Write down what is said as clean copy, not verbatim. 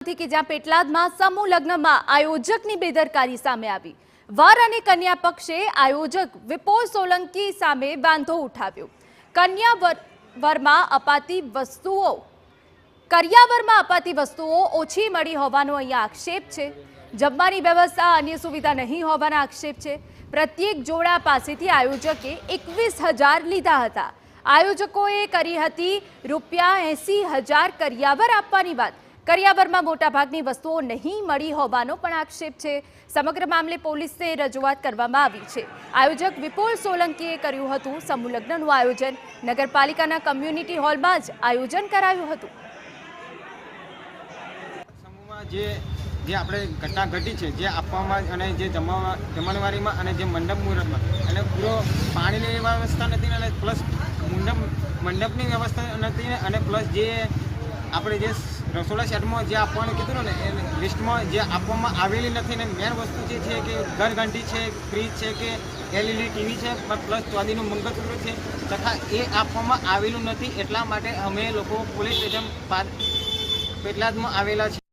નથી કે જ્યાં પેટલાદમાં સમૂહ લગ્નમાં આયોજકની બેદરકારી સામે આવી। વર અને કન્યા પક્ષે આયોજક વિપુલ સોલંકી સામે વાંધો ઉઠાવ્યો। કરિયાવરમાં અપાતી વસ્તુઓ ઓછી મળી હોવાનો અહીંયા આક્ષેપ છે। જમવાની વ્યવસ્થા અન્ય સુવિધા નહીં હોવાના આક્ષેપ છે। પ્રત્યેક જોડા પાસેથી આયોજકે 21,000 લીધા હતા। આયોજકોએ કરી હતી ₹80,000 કરિયાવર આપવાની વાત। કરિયાવરમાં મોટાભાગની વસ્તુઓ નહીં મળી હોવાનો પણ આક્ષેપ છે। સમગ્ર મામલે પોલીસને રજૂઆત કરવામાં આવી છે। આયોજક વિપુલ સોલંકીએ કર્યું હતું સમૂહ લગ્નનું આયોજન। નગરપાલિકાના કમ્યુનિટી હોલમાં જ આયોજન કરાયું હતું। જે આપણે ઘટના ઘટી છે, જે આપવામાં અને જે જમણવારીમાં અને જે મંડપ મુહૂર્તમાં અને પૂરો પાણીની વ્યવસ્થા નથી અને પ્લસ મંડપની વ્યવસ્થા નથી અને પ્લસ જે આપણે જે રસોડા સેટમાં જે આપવાનું કીધું ને એ લિસ્ટમાં જે આપવામાં આવેલી નથી ને મેન વસ્તુ જે છે કે ઘરઘંટી છે, ફ્રીજ છે કે LED ટીવી છે પ્લસ ચાંદીનું મંગળસૂત્ર છે તથા એ આપવામાં આવેલું નથી। એટલા માટે અમે લોકો પોલીસ સ્ટેશન પેટલાદમાં આવેલા છે।